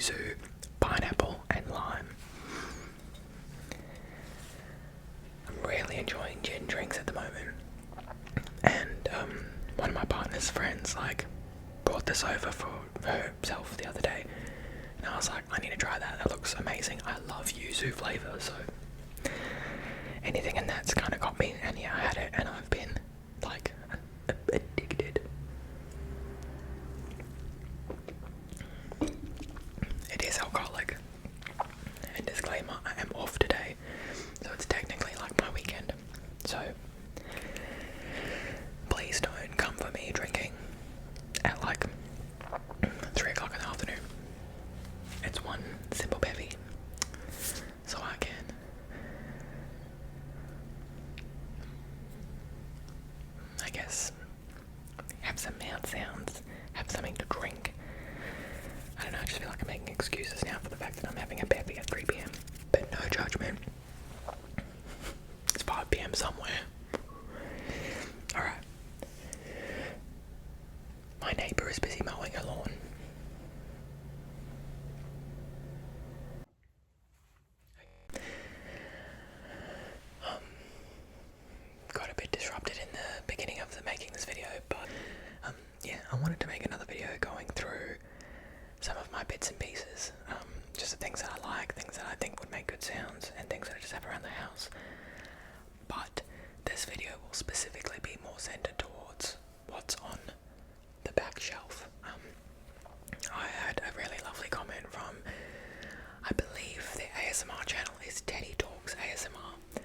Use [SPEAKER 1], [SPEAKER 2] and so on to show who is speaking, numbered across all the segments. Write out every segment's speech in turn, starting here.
[SPEAKER 1] yuzu, pineapple and lime. I'm really enjoying gin drinks at the moment, and one of my partner's friends brought this over for herself the other day, and I was like, I need to try that. That looks amazing. I love yuzu flavour, so anything in that's kind of got me. And yeah, I had it, and I've been addicted. It is alcoholic. And disclaimer, I am off today, so it's technically like my weekend. So please don't come for me drinking at 3 o'clock in the afternoon. It's one simple bevy, so I can have some mouth sounds, have something to drink. I don't know, I just feel like I'm making excuses now for the fact that I'm having a bevy at 3 p.m. But no judgment. It's 5 p.m. somewhere. Alright. My neighbour is busy mowing her lawn. Got a bit disrupted in the beginning of making this video, but yeah, I wanted to make another video going through some of my bits and pieces, just the things that I like, things that I think would make good sounds, and things that I just have around the house. But this video will specifically be more centered towards what's on the back shelf. I had a really lovely comment from, I believe the ASMR channel is Teddy Talks ASMR.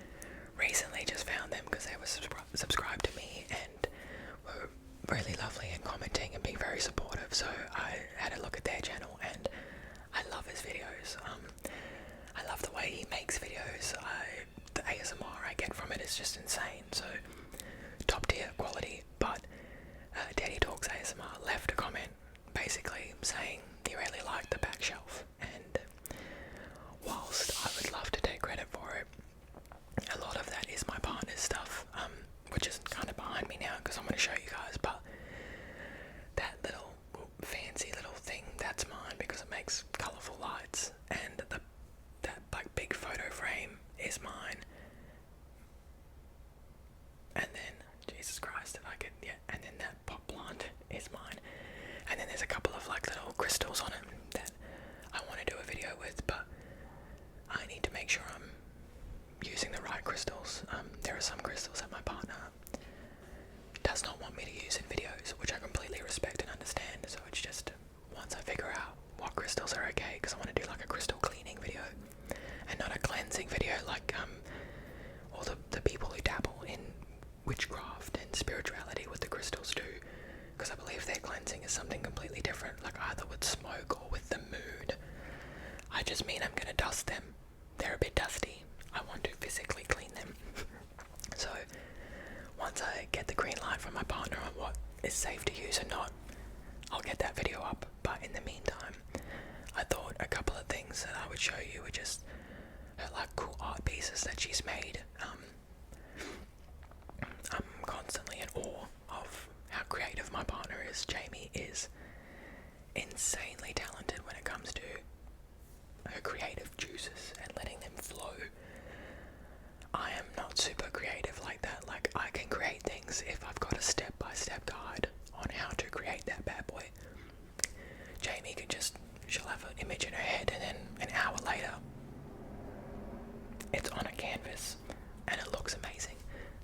[SPEAKER 1] Recently just found them because they were subscribed to me and were really lovely and commenting and being very supportive, so I had a look at their channel and I love his videos. I love the way he makes videos. The ASMR I get from it is just insane, so top tier quality. But Teddy Talks ASMR left a comment basically saying he really liked the back shelf, and whilst I would love to take credit for it, a lot of that is my partner's stuff, which is kind of behind me now because I'm going to show you guys, but that little fancy little thing, that's mine because it makes colourful lights, and that big photo frame is mine. And then, Jesus Christ, if I could, yeah, and then that pot plant is mine. And then there's a couple of little crystals on it that I want to do a video with, but I need to make sure I'm using the right crystals. There are some crystals that my partner does not want me to use in videos, which I completely respect and understand, so it's just once I figure out what crystals are okay, because I want to do a crystal cleaning video and not a cleansing video like all the people who dabble in witchcraft and spirituality with the crystals do, because I believe their cleansing is something completely different, either with smoke or with the mood. I just mean I'm going to dust them. They're a bit dusty. I want to physically clean them. So once I get the green light from my partner on what is safe to use and not, I'll get that video up. But in the meantime, I thought a couple of things that I would show you were just her cool art pieces that she's made. I'm constantly in awe of how creative my partner is. Jamie is insanely talented when it comes to her creative juices and letting them flow. I am not super creative like that. I can create things if I've got a step-by-step guide on how to create that bad boy. Jamie can she'll have an image in her head, and then an hour later it's on a canvas and it looks amazing.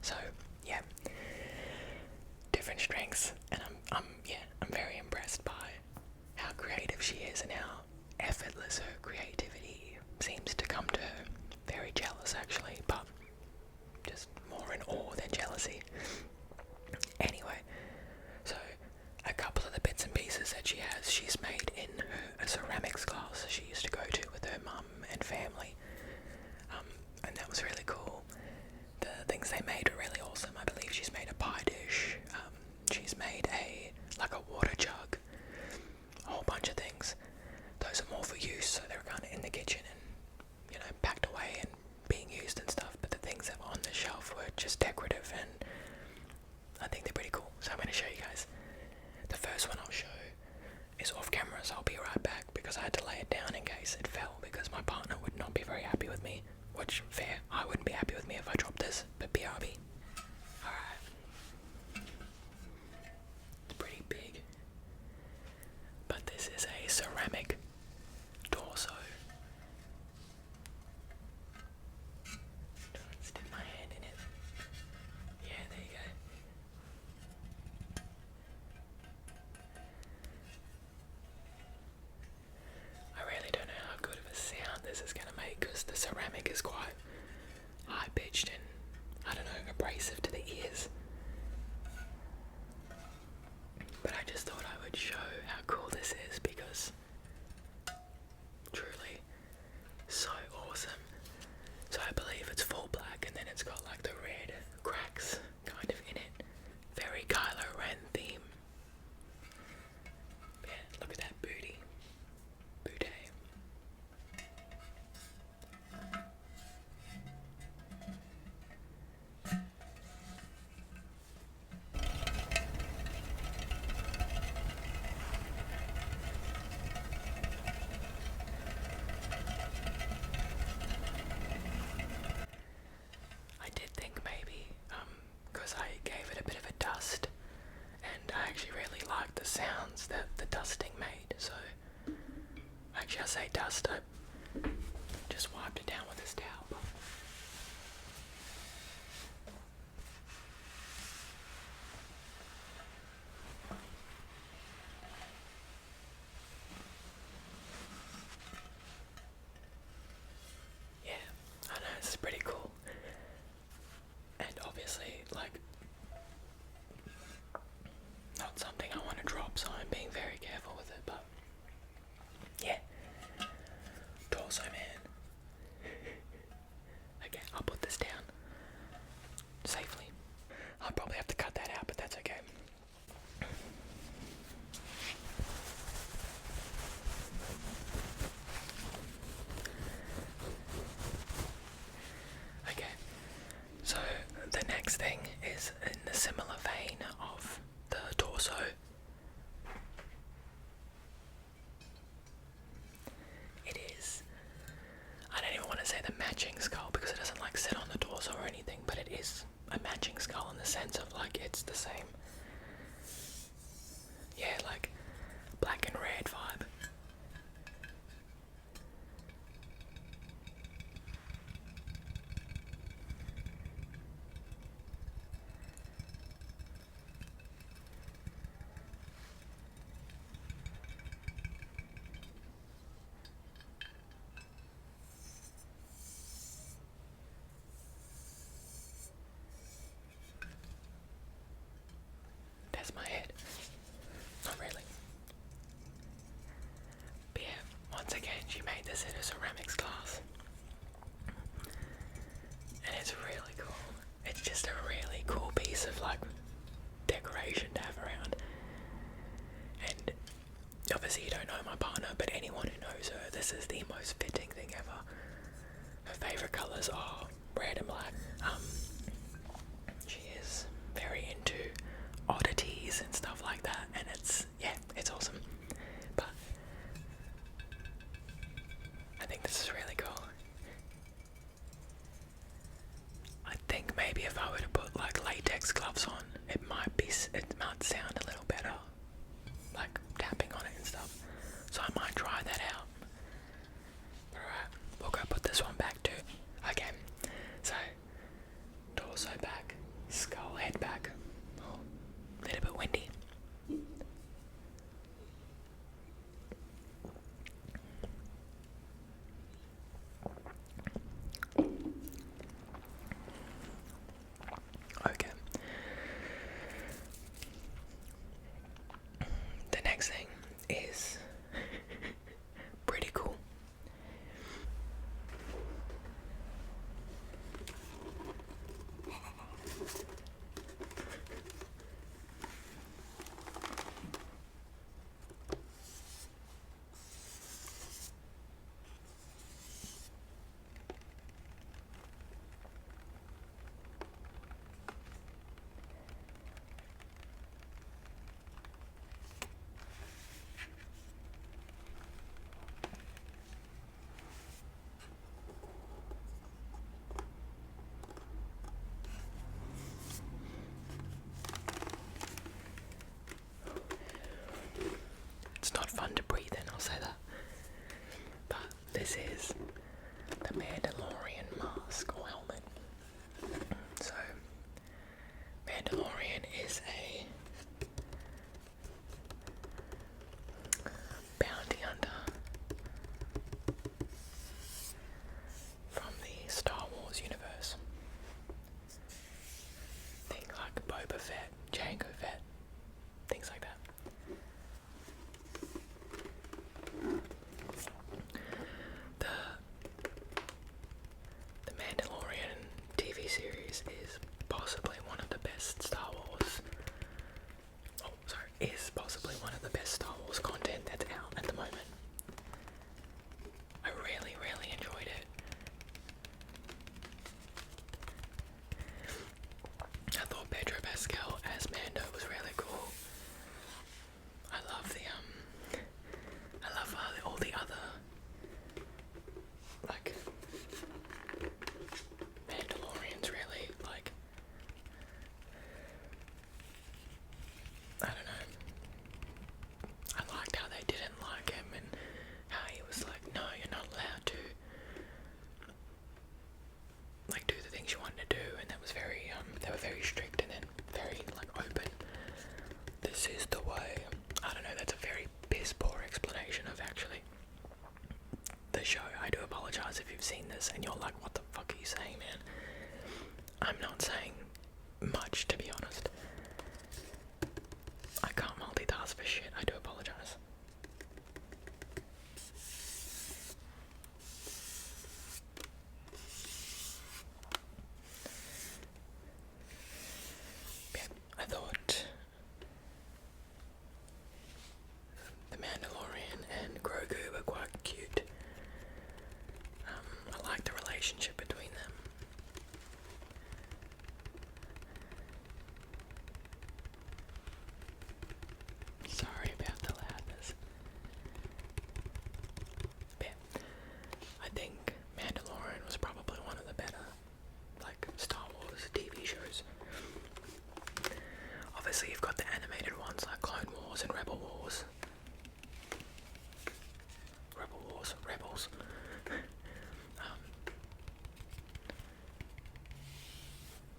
[SPEAKER 1] So yeah, different strengths, and I'm very impressed by how creative she is and how effortless her creativity seems to come to her. Very jealous actually, but just more in awe than jealousy. Anyway, so a couple of the bits and pieces that she has, she's made in a ceramics class she used to go to with her mum and family, and that was really cool. The things they made were really awesome. I believe she's made a pie dish, she's made a water jug, a whole bunch of things. Those are more for use, so they're kind of in the kitchen and packed away and being used and stuff, but the things that were on the shelf were just decorative, and I think they're pretty cool, so I'm going to show you guys. The first one I'll show is off camera, so I'll be right back because I had to lay it down case it fell, because my partner would not be very happy with me. Which, fair, I wouldn't be happy with me if I dropped this, but BRB. Alright. It's pretty big. But this is a ceramic torso. Don't stick my hand in it. Yeah, there you go. I really don't know how good of a sound this is going to make, because the ceramic is quite high pitched and, I don't know, abrasive to the ears. But I just thought I would show how cool this is, because truly so awesome. So I believe it's full black, and then it's got like the red cracks kind of in it. Very Kylo Ren theme. Yeah, look at that booty. Booty. I did think maybe, because I gave it a bit of a dust, and I actually really liked the sounds that the dusting made, so actually I say dust, I just wiped it down with this towel. Yeah, I know, this is pretty cool. And obviously, like, not something I want to drop, so I'm being very careful with it, but yeah. Torso man. Okay, I'll put this down safely. I'll probably have to cut that out, but that's okay. Okay, so the next thing is in the similar vein of the torso. It is, I don't even want to say the matching skull, because it doesn't like sit on the torso or anything, but it is a matching skull in the sense of like it's the same, yeah, like black and red vibe. That's my head. Not really. But yeah, once again, she made this in a ceramics glass. And it's really cool. It's just a really cool piece of like decoration to have around. And obviously you don't know my partner, but anyone who knows her, this is the most fitting thing ever. Her favourite colours are red and black. She is very into oddities and stuff like that, and it's awesome. But I think this is really cool. I think maybe if I were to put like latex gloves on, it might sound a little better, like tapping on it and stuff. So I might try that out. Alright, we'll go put this one back too. Okay, so this is the Mandalorian mask or helmet. So, Mandalorian is a bounty hunter from the Star Wars universe. Think like Boba Fett, Jango Fett, things like that. The Mandalorian TV series is possibly one of the best Star Wars. Is possibly one of the best Star Wars content that's out at the moment. I really, really enjoyed it. I thought Pedro Pascal as Mando was really cool. I love all the other like Mandalorians really, like I don't know. I liked how they didn't like him and how he was like, no, you're not allowed to like do the things you wanted to do, and that was very they were very strict and then very like open. This is the way. I don't know, that's a very piss poor explanation of actually the show. I do apologize if you've seen this and you're like, what the fuck are you saying, man? I'm not saying much, to be honest. I can't multitask for shit. I do apologize. Yeah, I thought the Mandalorian and Grogu were quite cute. I like the relationship between them. Sorry about the loudness. But I think Mandalorian was probably one of the better like Star Wars TV shows. Obviously you've got the animated ones like Clone Wars and Rebels.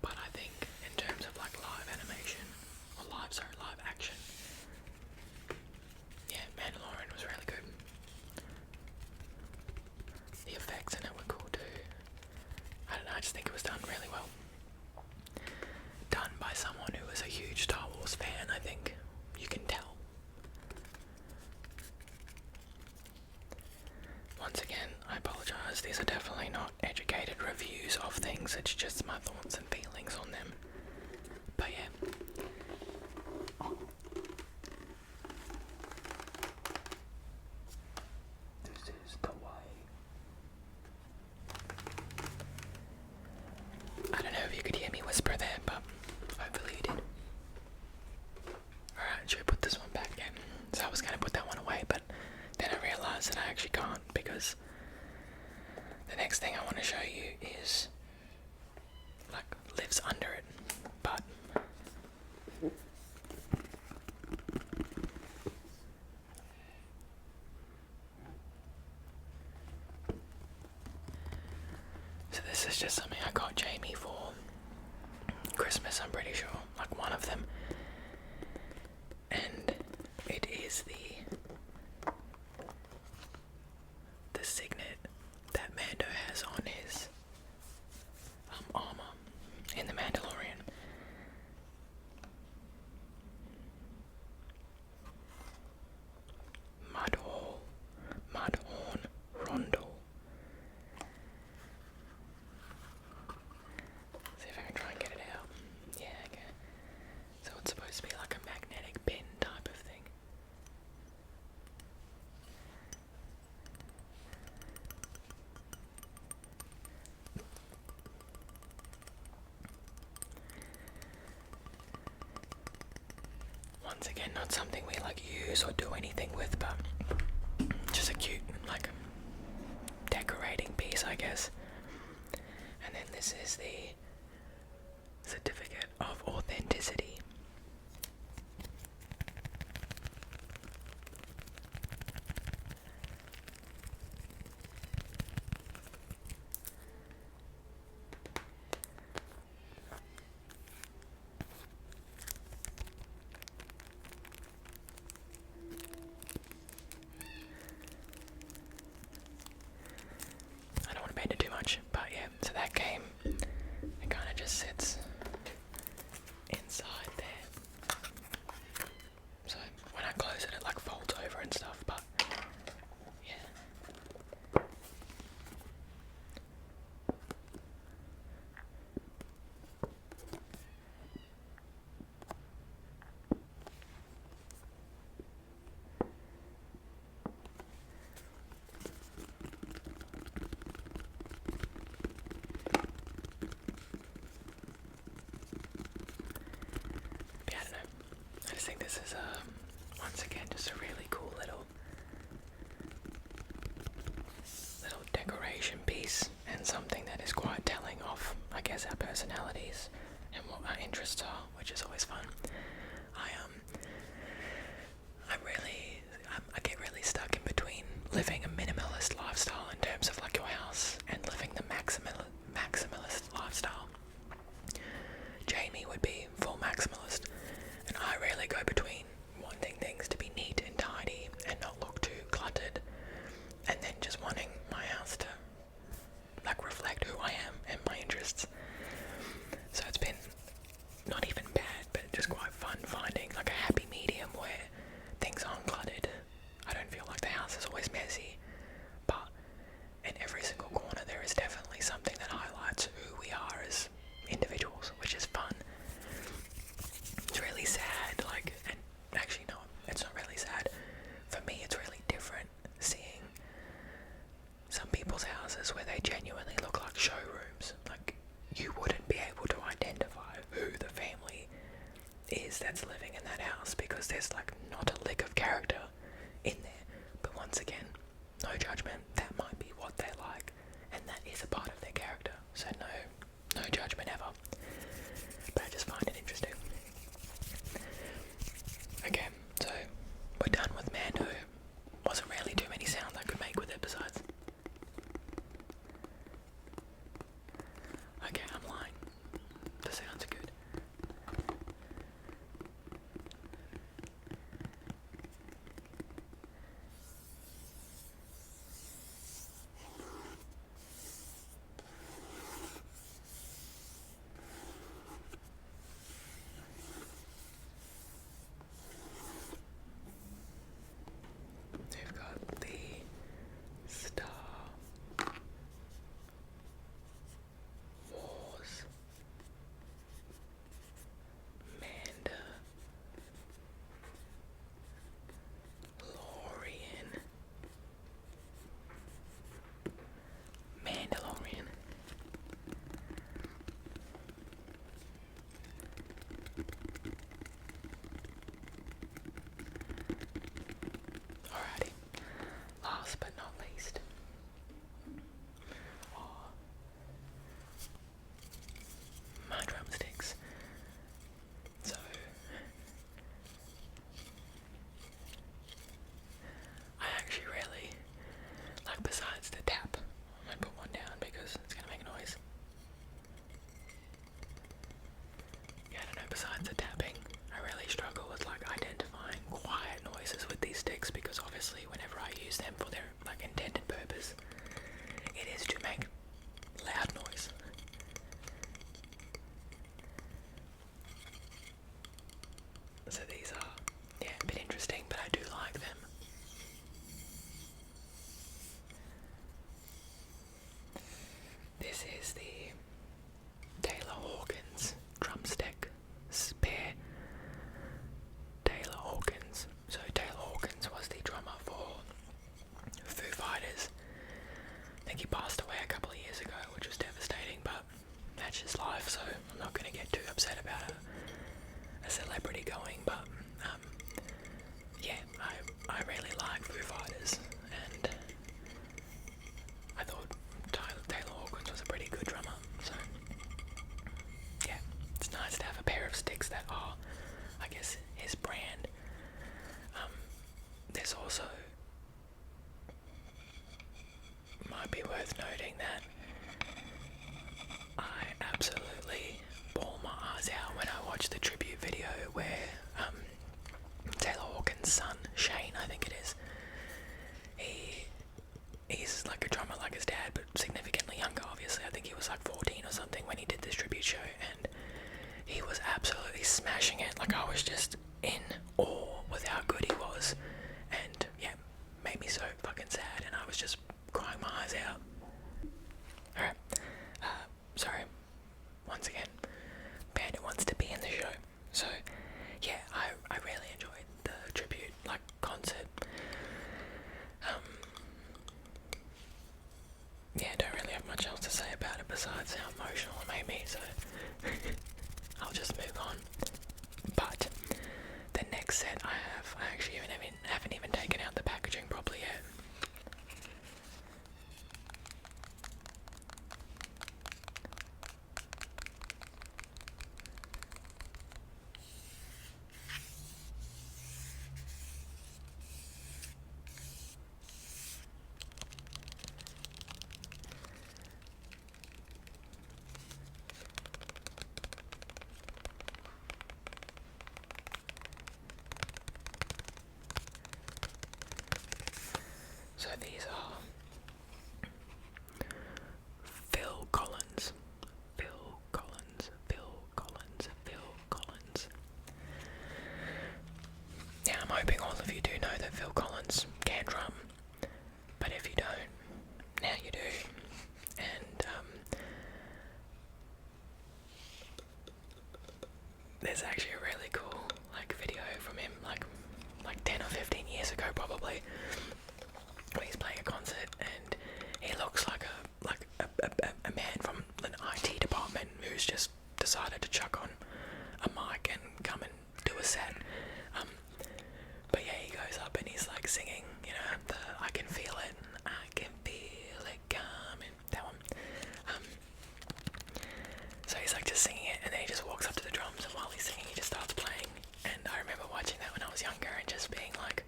[SPEAKER 1] But I think in terms of like live animation, or live action, yeah, Mandalorian was really good. The effects in it were cool too. I don't know, I just think it was done really well. Done by someone who is a huge Star Wars fan, I think. You can tell. Once again, I apologise, these are definitely not educated reviews of things, it's just my thoughts and feelings on them. But yeah. This is the way. I don't know if you could hear me whisper there, but hopefully you did. Alright, should we put this one back again? So I was going to put that one away, but then I realised that I actually can't, because the next thing I want to show you is like lives under it, but so this is just something I got Jamie for Christmas, I'm pretty sure, like one of them, and it is the signet that Mando has on his armor in the Mandalorian. Mudhorn Rondel. See if I can try and get it out. Yeah, okay. So it's supposed to be like a magnetic pin type of thing. Once again, not something we like use or do anything with, but just a cute like decorating piece, I guess. And then this is the certificate of authenticity. just sits inside there. So when I close it, it like folds over and stuff, but yeah. But yeah, I don't know. I just think this is once again just a really cool little decoration piece, and something that is quite telling of, I guess, our personalities and what our interests are, which is always fun. I get really stuck in between living a minimalist lifestyle in terms of like your house and living the maximalist lifestyle. Jamie would be full maximalist, and I really go between wanting things to be neat and tidy and not look too cluttered, and then just wanting my house to like reflect who I am and my interests. So it's been not even bad, but just quite fun finding like a happy medium where things aren't cluttered. I don't feel like the house is always messy, but in every single corner there is definitely something that highlights who we are as individuals, which is fun. It's really sad, like, and actually no, it's not really sad. For me, it's really different seeing some people's houses where they genuinely look like showrooms. Like, you wouldn't be able to identify who the family is that's living in that house because there's like not a lick of character in there. But once again, no judgment, that might be what they like, and that is a part of their character, so no judgment ever. But I just find it interesting. Okay, so we're done with Mando. Wasn't really too many sounds I could make with it besides. Okay, I'm lying. The sounds are good. They've got the Star Wars Mandalorian. Alrighty, last but not least, are my drumsticks. So I actually really like, besides the tap, I might put one down because it's gonna make noise. Yeah, I don't know, besides the tapping, I really struggle with like identifying quiet noises with these sticks, because obviously whenever I use them for their like intended purpose, it is to make loud noise. So these are, yeah, a bit interesting, but I do like them. This is the Taylor Hawkins drumstick pair. Taylor Hawkins. So Taylor Hawkins was the drummer for Foo Fighters. I think he passed away a couple of years ago, which was devastating, but that's just life, so I'm not going to get too upset about a celebrity going, but yeah, I really like Foo Fighters, and I thought Taylor Hawkins was a pretty good drummer, so yeah, it's nice to have a pair of sticks that are, I guess, his brand. There's also, might be worth noting that I absolutely bawl my eyes out when I watch the tribute video where Taylor Hawkins' son, Shane, I think it is, he's like a drummer like his dad, but significantly younger, obviously. I think he was like 14 or something when he did this tribute show, guys out. Alright, sorry, once again, Bandit wants to be in the show. So, yeah, I really enjoyed the tribute, like, concert. Yeah, don't really have much else to say about it besides how emotional it made me, so I'll just move on. But the next set I actually haven't even taken out the packaging properly yet. So these are Phil Collins. Now I'm hoping all of you do know that Phil Collins can drum, but if you don't, now you do. And there's actually a really cool video from him like 10 or 15 years ago probably, where he's playing a concert and he looks like a man from an IT department who's just decided to chuck on a mic and come and do a set. But yeah, he goes up and he's like singing, you know, I can feel it coming, that one. So he's like just singing it, and then he just walks up to the drums, and while he's singing he just starts playing. And I remember watching that when I was younger and just being like,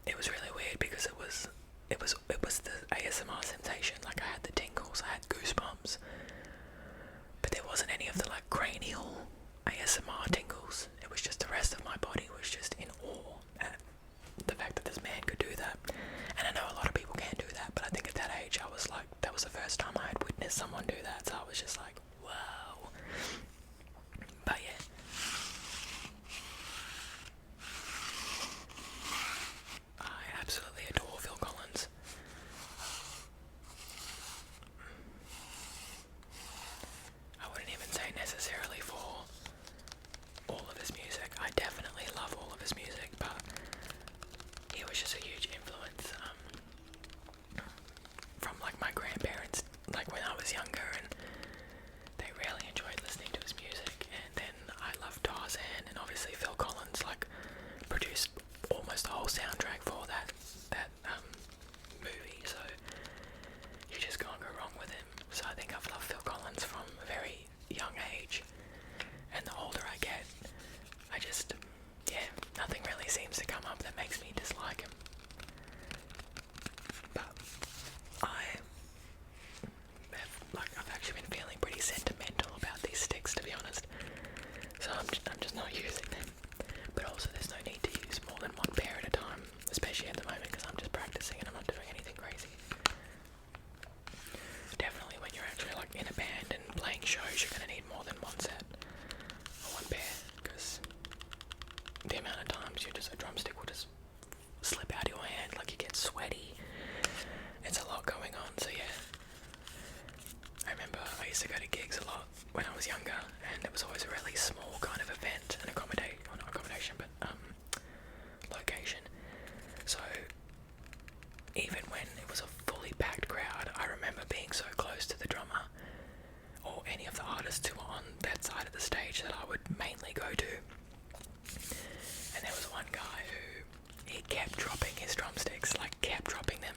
[SPEAKER 1] it was really weird because it was the ASMR sensation. Like, I had the tingles, I had goosebumps, but there wasn't any of the like cranial ASMR tingles. It was just the rest of my body was just in awe at the fact that this man could do that. And I know a lot of people can do that, but I think at that age I was like, that was the first time I had witnessed someone do that, so I was just like, wow. But yeah, I absolutely adore Phil Collins. I wouldn't even say necessarily for all of his music. I definitely love all of his music, but he was just a huge influence from like my grandparents, like when I was younger, and they really enjoyed listening to his music. And then I loved Tarzan, and obviously Phil Collins like produced almost the whole soundtrack for that movie, so you just can't go wrong with him. So I think I've loved Phil Collins from a very young age, and the older I get, I just, yeah, nothing really seems to come up that makes me dislike him. But I've actually been feeling pretty sentimental about these sticks, to be honest. So I'm just not using them. But also there's no need to use more than one pair at a time, especially at the moment because I'm just practicing and I'm not doing anything crazy. Definitely when you're actually like in a band and playing shows, you're going to need more than one set or one pair, because the amount of times a drumstick will just slip out of your hand, like you get sweaty. It's a lot going on, so yeah. I remember I used to go to gigs a lot when I was younger, and it was always a really small kind of event and location. So even when it was a fully packed crowd, I remember being so close to the drummer or any of the artists who were on that side of the stage that I would mainly go to. And there was one guy who, he kept dropping his drumsticks, like kept dropping them.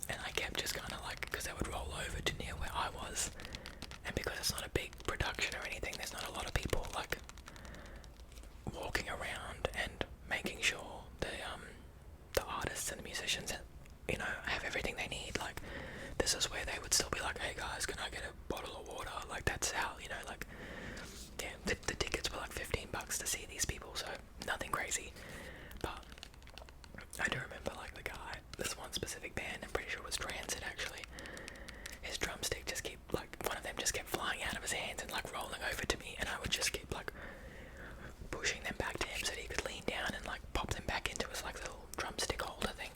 [SPEAKER 1] And I kept just kind of like, because they would roll over to near where I was. And because it's not a big production or anything, there's not a lot of people like walking around and making sure the artists and the musicians, you know, have everything they need. Like, this is where they would still be like, hey guys, can I get a bottle of water? Like, that's how, you know, like, yeah, the tickets were like $15 to see these people, so nothing crazy. But I do remember like the guy, this one specific band, I'm pretty sure it was Transit actually, his drumstick just kept, like, one of them just kept flying out of his hands and like rolling over to me, and I would just keep like pushing them back to him so that he could lean down and like pop them back into his like little drumstick holder thing.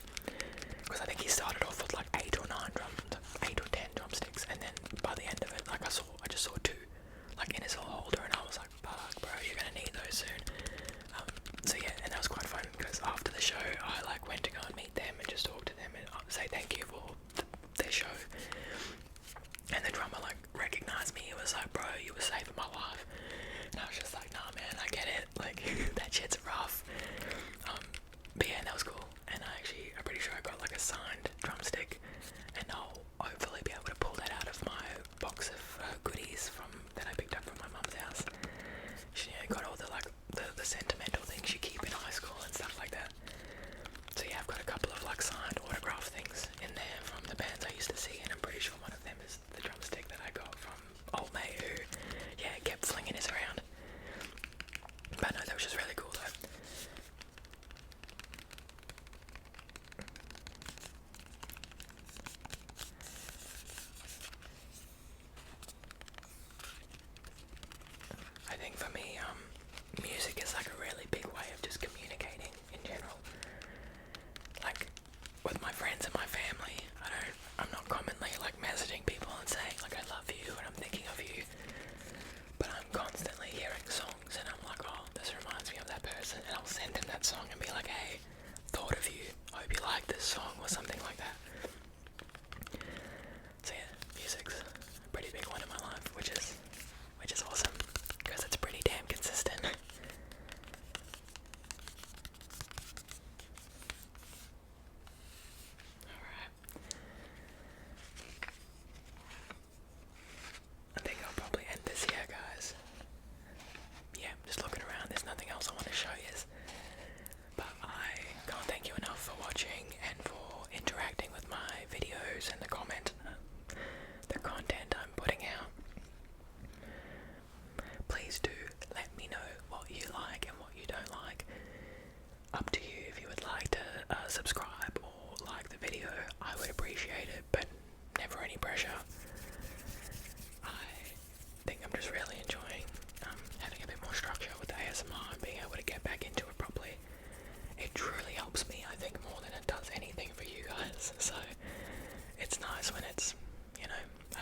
[SPEAKER 1] things. So it's nice when it's, you know,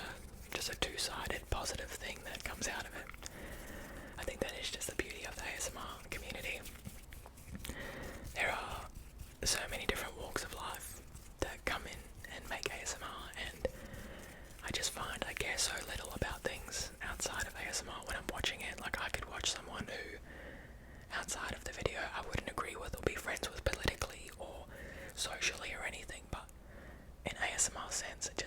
[SPEAKER 1] just a two-sided positive thing that comes out of it. I think that is just the beauty of the ASMR community. There are so many different walks of life that come in and make ASMR, and I just find I care so little about things outside of ASMR when I'm watching it. Like, I could watch someone who, outside of the video, I wouldn't agree with or be friends with politically or socially or anything, but in ASMR sense, it